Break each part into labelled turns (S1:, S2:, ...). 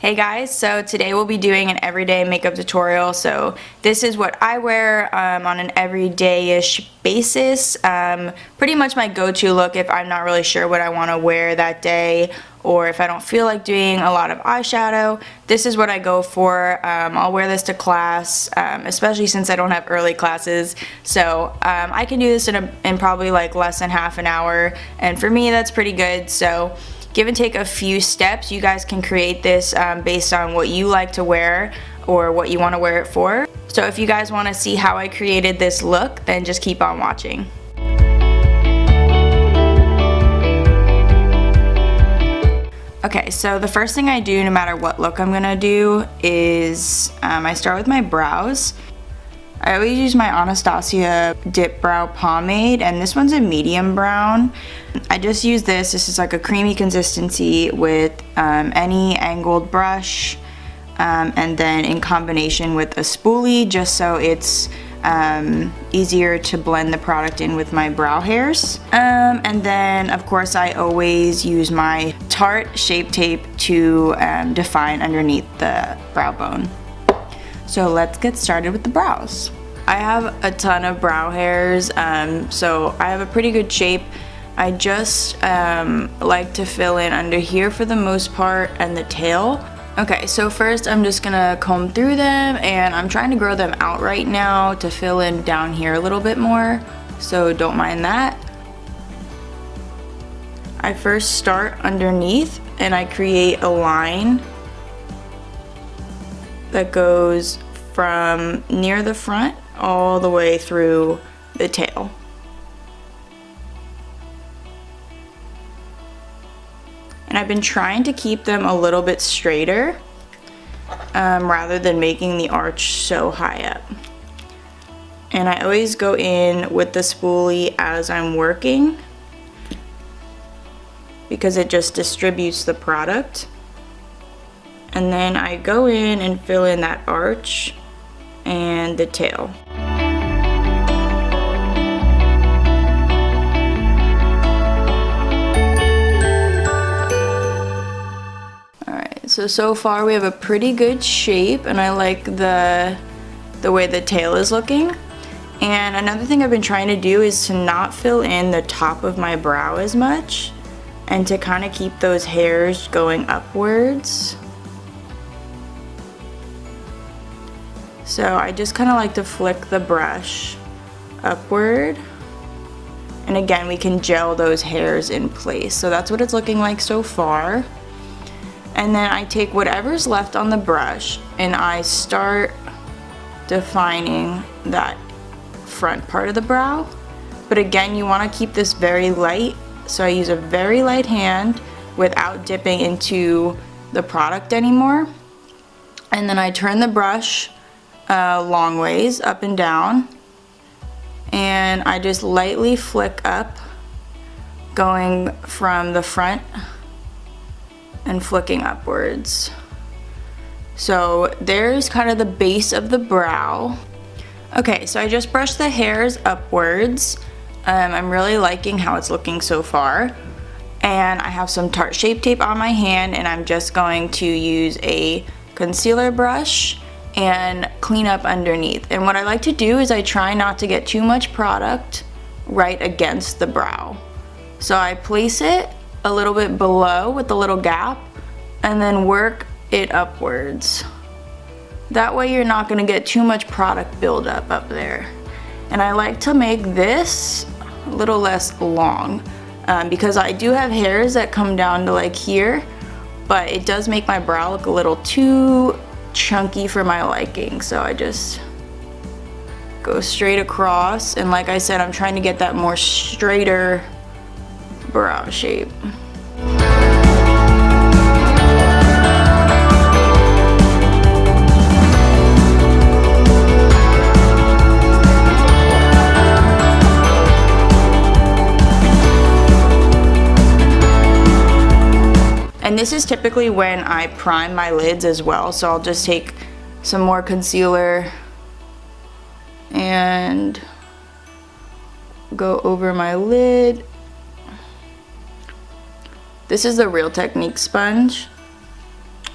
S1: Hey guys, so today we'll be doing an everyday makeup tutorial. So this is what I wear on an everyday-ish basis. Pretty much my go-to look if I'm not really sure what I want to wear that day, or if I don't feel like doing a lot of eyeshadow. This is what I go for. I'll wear this to class, especially since I don't have early classes. So I can do this in probably like less than half an hour, and for me that's pretty good. So give and take a few steps. You guys can create this based on what you like to wear or what you want to wear it for. So if you guys want to see how I created this look, then just keep on watching. Okay, so the first thing I do no matter what look I'm gonna do is I start with my brows. I always use my Anastasia Dipbrow Pomade, and this one's a medium brown. I just use this. This is like a creamy consistency with any angled brush, and then in combination with a spoolie, just so it's easier to blend the product in with my brow hairs. And then of course I always use my Tarte Shape Tape to define underneath the brow bone. So let's get started with the brows. I have a ton of brow hairs, so I have a pretty good shape. I just like to fill in under here for the most part, and the tail. Okay, so first I'm just gonna comb through them, and I'm trying to grow them out right now to fill in down here a little bit more, so don't mind that. I first start underneath and I create a line that goes from near the front all the way through the tail. And I've been trying to keep them a little bit straighter rather than making the arch so high up. And I always go in with the spoolie as I'm working because it just distributes the product. And then I go in and fill in that arch and the tail. Alright, so far we have a pretty good shape, and I like the way the tail is looking. And another thing I've been trying to do is to not fill in the top of my brow as much, and to kind of keep those hairs going upwards. So I just kind of like to flick the brush upward, and again we can gel those hairs in place. So that's what it's looking like so far. And then I take whatever's left on the brush and I start defining that front part of the brow. But again, you want to keep this very light, so I use a very light hand without dipping into the product anymore. And then I turn the brush long ways up and down, and I just lightly flick up, going from the front and flicking upwards. So there's kind of the base of the brow. Okay, so I just brushed the hairs upwards. I'm really liking how it's looking so far, and I have some Tarte Shape Tape on my hand, and I'm just going to use a concealer brush and clean up underneath. And what I like to do is I try not to get too much product right against the brow. So I place it a little bit below with a little gap and then work it upwards. That way you're not going to get too much product buildup up there. And I like to make this a little less long because I do have hairs that come down to like here, but it does make my brow look a little too chunky for my liking. So I just go straight across, and like I said, I'm trying to get that more straighter brow shape. And this is typically when I prime my lids as well, so I'll just take some more concealer and go over my lid. This is the Real Technique sponge.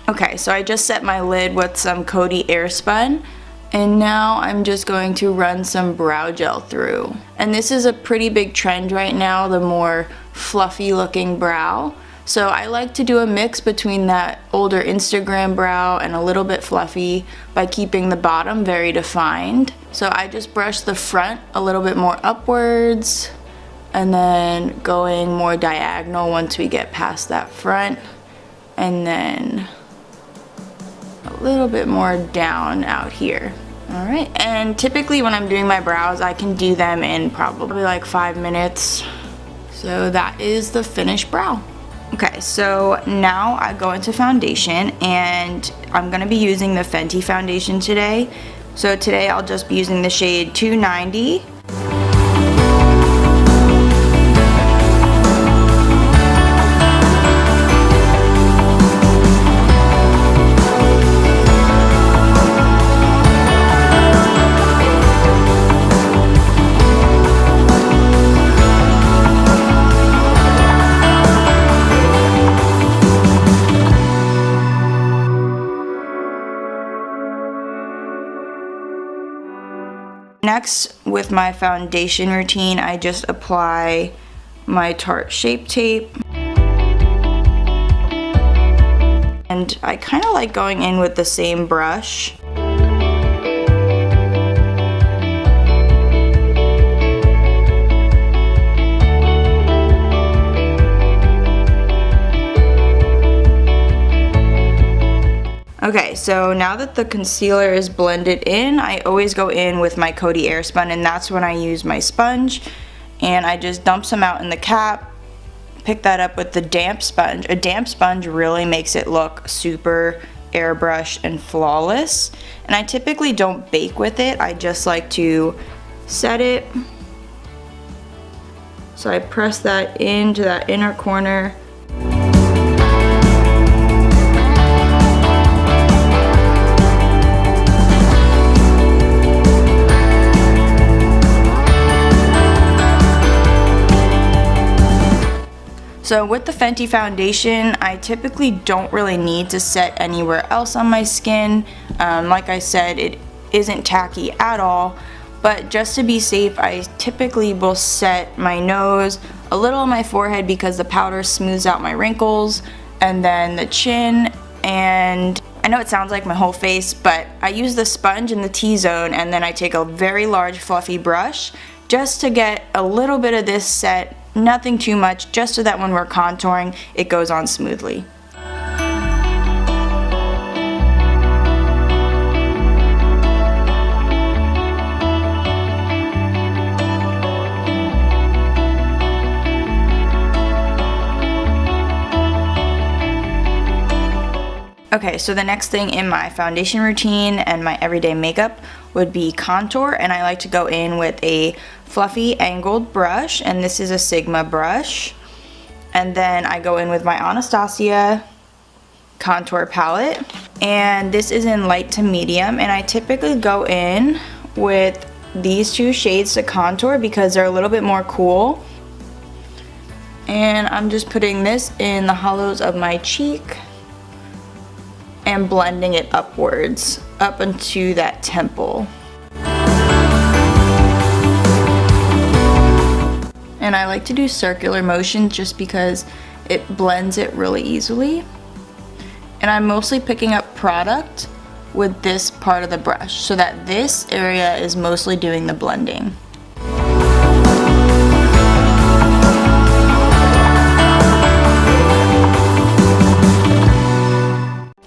S1: Okay, so I just set my lid with some Coty Airspun, and now I'm just going to run some brow gel through. And this is a pretty big trend right now, the more fluffy looking brow. So I like to do a mix between that older Instagram brow and a little bit fluffy by keeping the bottom very defined. So I just brush the front a little bit more upwards and then going more diagonal once we get past that front, and then a little bit more down out here. Alright, and typically when I'm doing my brows, I can do them in probably like 5 minutes. So that is the finished brow. Okay, so now I go into foundation, and I'm going to be using the Fenty foundation today. So today I'll just be using the shade 290. Next, with my foundation routine, I just apply my Tarte Shape Tape. And I kind of like going in with the same brush. Okay, so now that the concealer is blended in, I always go in with my Coty Airspun, and that's when I use my sponge. And I just dump some out in the cap, pick that up with the damp sponge. A damp sponge really makes it look super airbrushed and flawless. And I typically don't bake with it, I just like to set it. So I press that into that inner corner. So with the Fenty foundation, I typically don't really need to set anywhere else on my skin. Like I said, it isn't tacky at all, but just to be safe, I typically will set my nose, a little on my forehead because the powder smooths out my wrinkles, and then the chin, and I know it sounds like my whole face, but I use the sponge in the T-zone, and then I take a very large fluffy brush just to get a little bit of this set. Nothing too much, just so that when we're contouring, it goes on smoothly. Okay, so the next thing in my foundation routine and my everyday makeup would be contour, and I like to go in with a fluffy angled brush, and this is a Sigma brush. And then I go in with my Anastasia contour palette, and this is in light to medium, and I typically go in with these two shades to contour because they're a little bit more cool. And I'm just putting this in the hollows of my cheek and blending it upwards, up into that temple. And I like to do circular motions just because it blends it really easily. And I'm mostly picking up product with this part of the brush so that this area is mostly doing the blending.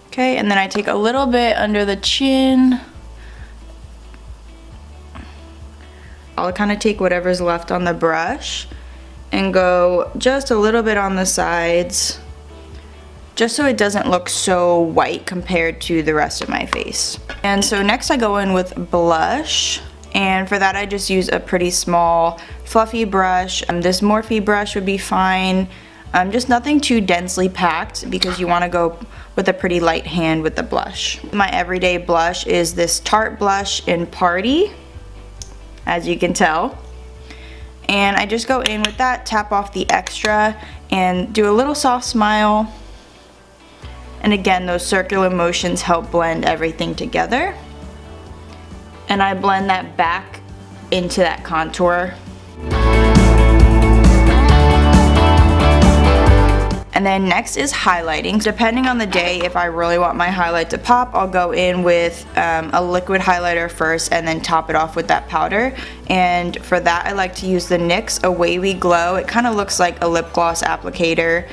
S1: Okay, and then I take a little bit under the chin. I'll kind of take whatever's left on the brush and go just a little bit on the sides, just so it doesn't look so white compared to the rest of my face. And so next I go in with blush, and for that I just use a pretty small fluffy brush. This Morphe brush would be fine. Just nothing too densely packed because you want to go with a pretty light hand with the blush. My everyday blush is this Tarte blush in Party, as you can tell. And I just go in with that, tap off the extra, and do a little soft smile. And again, those circular motions help blend everything together. And I blend that back into that contour. And then next is highlighting. Depending on the day, if I really want my highlight to pop, I'll go in with a liquid highlighter first and then top it off with that powder. And for that, I like to use the NYX Away We Glow. It kind of looks like a lip gloss applicator.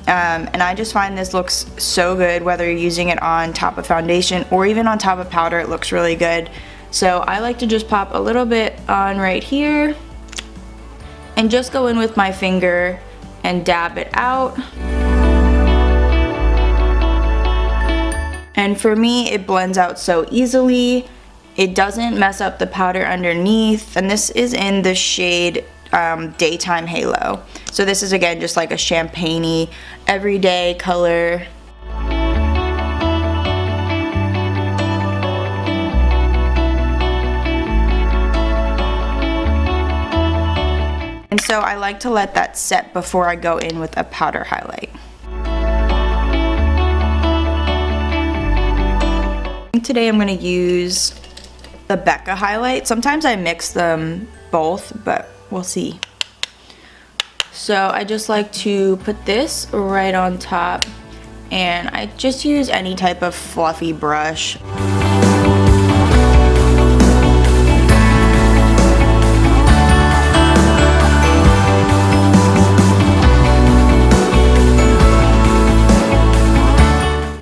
S1: And I just find this looks so good, whether you're using it on top of foundation or even on top of powder, it looks really good. So I like to just pop a little bit on right here and just go in with my finger and dab it out. And for me, it blends out so easily. It doesn't mess up the powder underneath. And this is in the shade Daytime Halo. So this is again just like a champagne-y everyday color. And so I like to let that set before I go in with a powder highlight. Today I'm going to use the Becca highlight. Sometimes I mix them both, but we'll see. So I just like to put this right on top, and I just use any type of fluffy brush.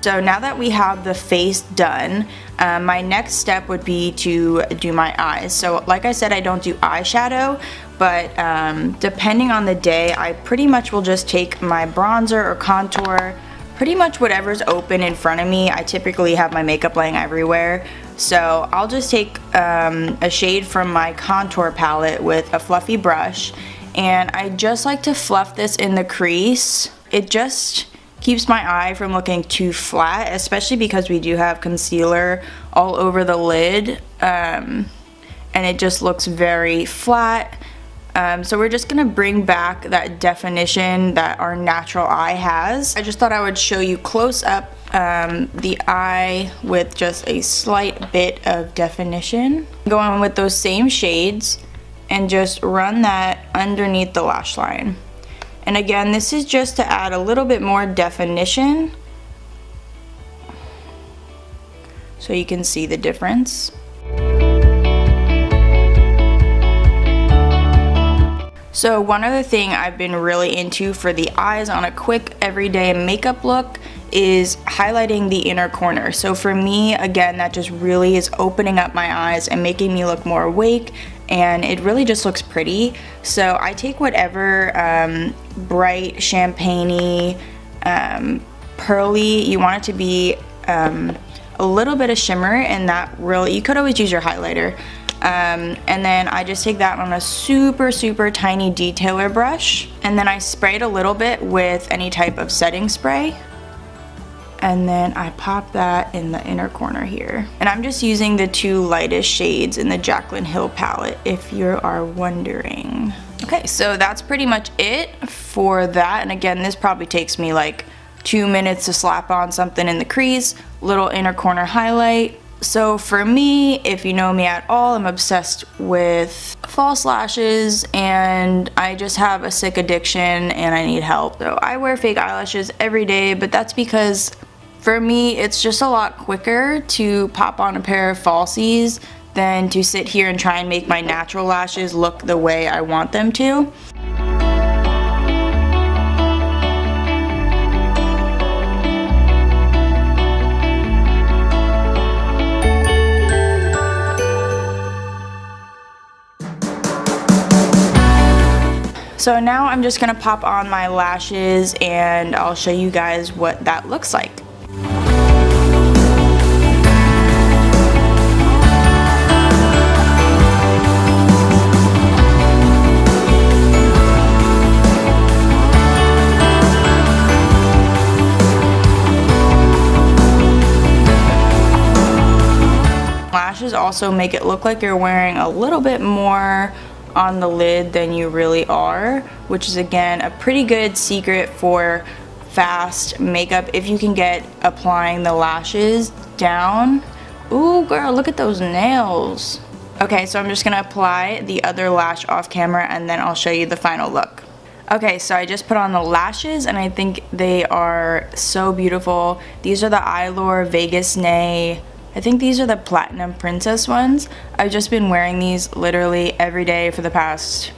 S1: So now that we have the face done, my next step would be to do my eyes. So like I said, I don't do eyeshadow, but depending on the day, I pretty much will just take my bronzer or contour, pretty much whatever's open in front of me. I typically have my makeup laying everywhere. So I'll just take a shade from my contour palette with a fluffy brush, and I just like to fluff this in the crease. It just keeps my eye from looking too flat, especially because we do have concealer all over the lid, and it just looks very flat. So we're just gonna bring back that definition that our natural eye has. I just thought I would show you close up the eye with just a slight bit of definition. Go on with those same shades and just run that underneath the lash line. And again, this is just to add a little bit more definition so you can see the difference. So one other thing I've been really into for the eyes on a quick everyday makeup look is highlighting the inner corner. So for me, again, that just really is opening up my eyes and making me look more awake, and it really just looks pretty. So I take whatever bright champagne-y, pearly, you want it to be a little bit of shimmer, and that really, you could always use your highlighter. And then I just take that on a super tiny detailer brush, and then I spray it a little bit with any type of setting spray, and then I pop that in the inner corner here. And I'm just using the two lightest shades in the Jaclyn Hill palette, if you are wondering. Okay, so that's pretty much it for that. And again, this probably takes me like 2 minutes to slap on something in the crease, little inner corner highlight. So for me, if you know me at all, I'm obsessed with false lashes, and I just have a sick addiction and I need help. So I wear fake eyelashes every day, but that's because for me, it's just a lot quicker to pop on a pair of falsies than to sit here and try and make my natural lashes look the way I want them to. So now I'm just gonna pop on my lashes and I'll show you guys what that looks like. Lashes also make it look like you're wearing a little bit more on the lid than you really are, which is again a pretty good secret for fast makeup if you can get applying the lashes down. Ooh, girl, look at those nails. Okay, so I'm just gonna apply the other lash off camera and then I'll show you the final look. Okay, so I just put on the lashes and I think they are so beautiful. These are the Eylure Vegas Nay. I think these are the Platinum Princess ones. I've just been wearing these literally every day for the past,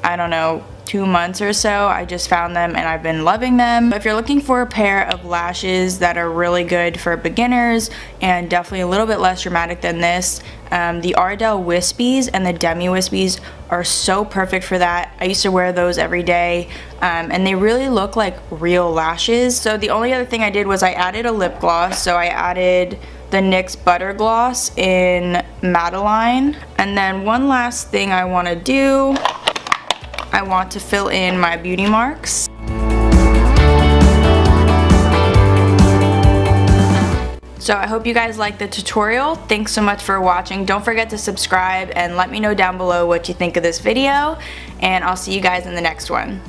S1: I don't know, 2 months or so. I just found them and I've been loving them. If you're looking for a pair of lashes that are really good for beginners and definitely a little bit less dramatic than this, the Ardell Wispies and the Demi Wispies are so perfect for that. I used to wear those every day and they really look like real lashes. So the only other thing I did was I added a lip gloss. So I added the NYX Butter Gloss in Madeline. And then one last thing I want to do, I want to fill in my beauty marks. So I hope you guys liked the tutorial. Thanks so much for watching. Don't forget to subscribe and let me know down below what you think of this video. And I'll see you guys in the next one.